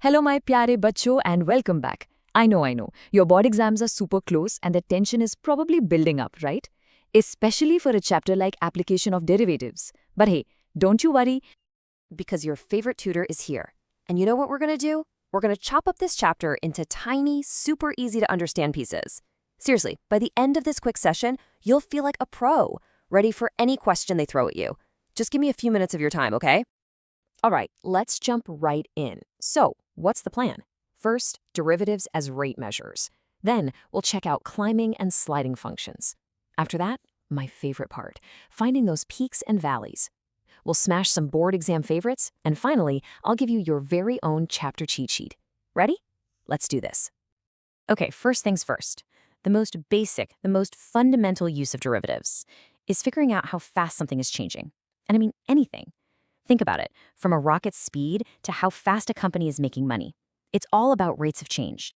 Hello, my pyare bachcho, and welcome back. I know. Your board exams are super close and the tension is probably building up, right? Especially for a chapter like application of derivatives. But hey, don't you worry, because your favorite tutor is here. And you know what we're going to do? We're going to chop up this chapter into tiny, super easy to understand pieces. Seriously, by the end of this quick session, you'll feel like a pro, ready for any question they throw at you. Just give me a few minutes of your time, okay? All right, let's jump right in. So, what's the plan? First, derivatives as rate measures. Then, we'll check out climbing and sliding functions. After that, my favorite part, finding those peaks and valleys. We'll smash some board exam favorites, and finally, I'll give you your very own chapter cheat sheet. Ready? Let's do this. Okay, first things first. The most basic, the most fundamental use of derivatives is figuring out how fast something is changing. And I mean anything. Think about it, from a rocket's speed to how fast a company is making money. It's all about rates of change.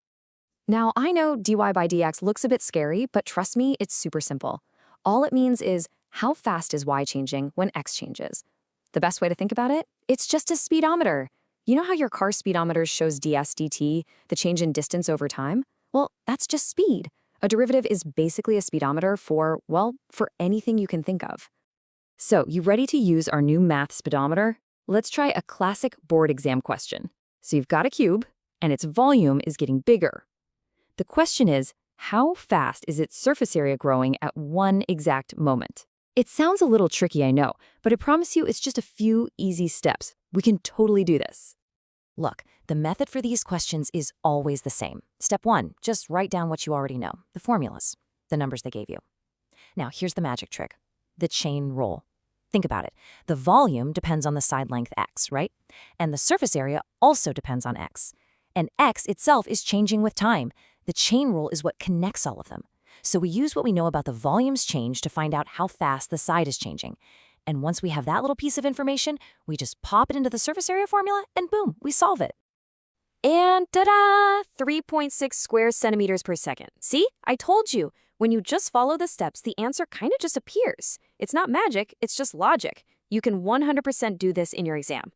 Now, I know dy by dx looks a bit scary, but trust me, it's super simple. All it means is how fast is y changing when x changes. The best way to think about it? It's just a speedometer. You know how your car speedometer shows ds dt, the change in distance over time? Well, that's just speed. A derivative is basically a speedometer for anything you can think of. So, you ready to use our new math speedometer? Let's try a classic board exam question. So you've got a cube, and its volume is getting bigger. The question is, how fast is its surface area growing at one exact moment? It sounds a little tricky, I know, but I promise you it's just a few easy steps. We can totally do this. Look, the method for these questions is always the same. Step 1, just write down what you already know, the formulas, the numbers they gave you. Now, here's the magic trick. The chain rule. Think about it. The volume depends on the side length x, right? And the surface area also depends on x. And x itself is changing with time. The chain rule is what connects all of them. So we use what we know about the volume's change to find out how fast the side is changing. And once we have that little piece of information, we just pop it into the surface area formula and boom, we solve it. And ta-da! 3.6 square centimeters per second. See? I told you. When you just follow the steps, the answer kind of just appears. It's not magic, it's just logic. You can 100% do this in your exam.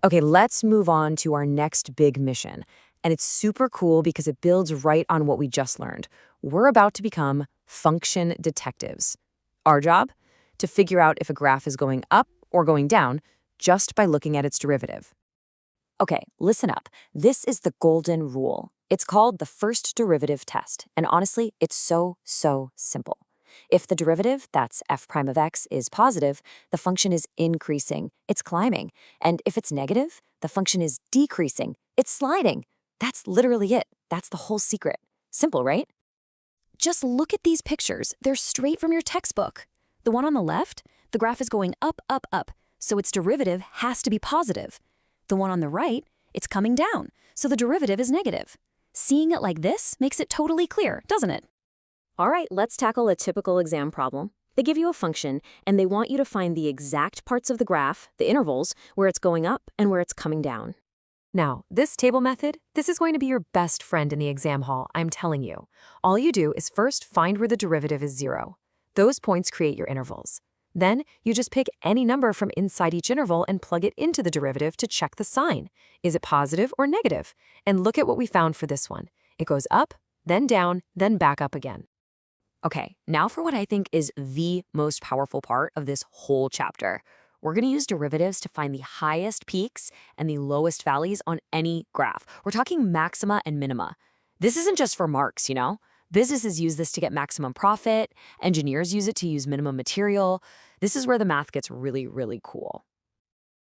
Okay, let's move on to our next big mission. And it's super cool because it builds right on what we just learned. We're about to become function detectives. Our job? To figure out if a graph is going up or going down just by looking at its derivative. Okay, listen up. This is the golden rule. It's called the first derivative test, and honestly, it's so simple. If the derivative, that's f prime of x, is positive, the function is increasing, it's climbing. And if it's negative, the function is decreasing, it's sliding. That's literally it. That's the whole secret. Simple, right? Just look at these pictures. They're straight from your textbook. The one on the left, the graph is going up, so its derivative has to be positive. The one on the right, it's coming down, so the derivative is negative. Seeing it like this makes it totally clear, doesn't it? All right, let's tackle a typical exam problem. They give you a function, and they want you to find the exact parts of the graph, the intervals, where it's going up and where it's coming down. Now, this table method, this is going to be your best friend in the exam hall, I'm telling you. All you do is first find where the derivative is 0. Those points create your intervals. Then, you just pick any number from inside each interval and plug it into the derivative to check the sign. Is it positive or negative? And look at what we found for this one. It goes up, then down, then back up again. Okay, now for what I think is the most powerful part of this whole chapter. We're going to use derivatives to find the highest peaks and the lowest valleys on any graph. We're talking maxima and minima. This isn't just for marks, you know? Businesses use this to get maximum profit. Engineers use it to use minimum material. This is where the math gets really cool.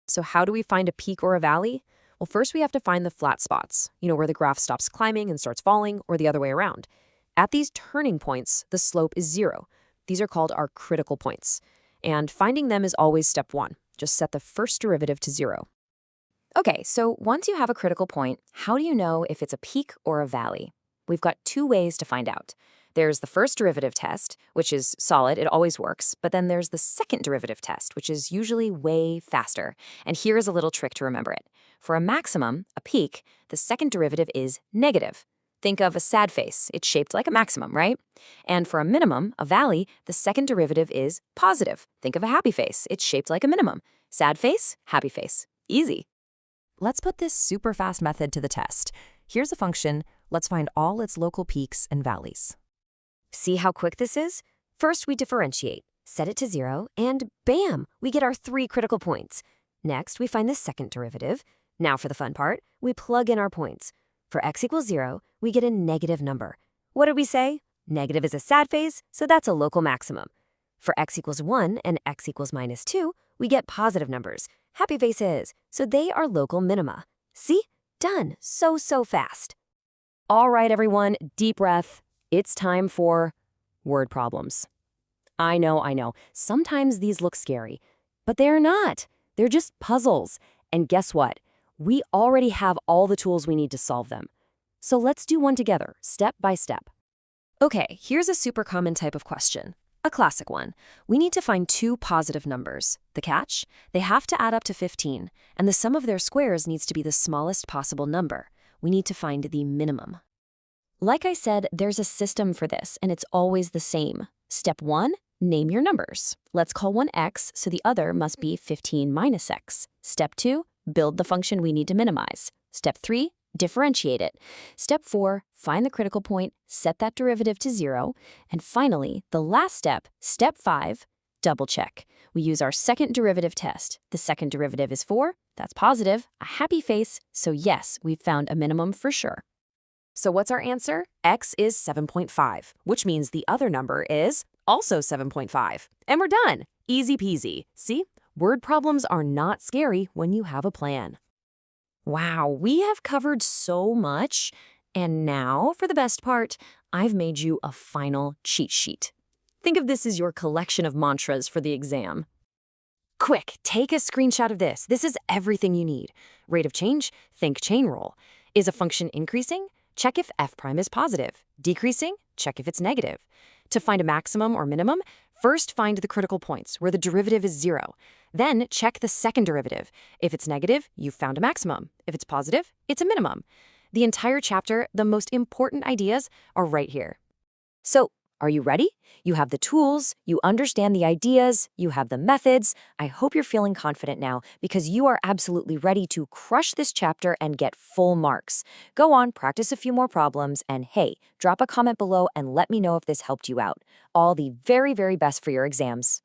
So how do we find a peak or a valley? Well, first we have to find the flat spots, where the graph stops climbing and starts falling, or the other way around. At these turning points, the slope is 0. These are called our critical points. And finding them is always step 1. Just set the first derivative to 0. Okay, so once you have a critical point, how do you know if it's a peak or a valley? We've got 2 ways to find out. There's the first derivative test, which is solid, it always works, but then there's the second derivative test, which is usually way faster. And here is a little trick to remember it. For a maximum, a peak, the second derivative is negative. Think of a sad face. It's shaped like a maximum, right? And for a minimum, a valley, the second derivative is positive. Think of a happy face. It's shaped like a minimum. Sad face, happy face. Easy. let's put this super fast method to the test. Here's a function. Let's find all its local peaks and valleys. See how quick this is? First, we differentiate, set it to 0, and bam, we get our 3 critical points. Next, we find the second derivative. Now for the fun part, we plug in our points. For x equals 0, we get a negative number. What did we say? Negative is a sad phase, so that's a local maximum. For x equals 1 and x equals -2, we get positive numbers, happy faces, so they are local minima. See? Done. So fast. All right, everyone, deep breath. It's time for word problems. I know. Sometimes these look scary, but they're not. They're just puzzles. And guess what? We already have all the tools we need to solve them. So let's do one together, step by step. Okay, here's a super common type of question. A classic one. We need to find 2 positive numbers. The catch? They have to add up to 15, and the sum of their squares needs to be the smallest possible number. We need to find the minimum. Like I said, there's a system for this, and it's always the same. Step 1, name your numbers. Let's call one x, so the other must be 15 minus x. Step 2, build the function we need to minimize. Step 3, differentiate it. Step 4, find the critical point, set that derivative to 0. And finally, the last step, step 5, double check. We use our second derivative test. The second derivative is 4, that's positive, a happy face, so yes, we've found a minimum for sure. So what's our answer? X is 7.5, which means the other number is also 7.5. And we're done. Easy peasy. See? Word problems are not scary when you have a plan. Wow, we have covered so much. And now, for the best part, I've made you a final cheat sheet. Think of this as your collection of mantras for the exam. Quick, take a screenshot of this. This is everything you need. Rate of change? Think chain rule. Is a function increasing? Check if f prime is positive. Decreasing? Check if it's negative. To find a maximum or minimum, first find the critical points where the derivative is 0. Then check the second derivative. If it's negative, you've found a maximum. If it's positive, it's a minimum. The entire chapter, the most important ideas, are right here. So, are you ready? You have the tools, you understand the ideas, you have the methods. I hope you're feeling confident now because you are absolutely ready to crush this chapter and get full marks. Go on, practice a few more problems, and hey, drop a comment below and let me know if this helped you out. All the very, very best for your exams.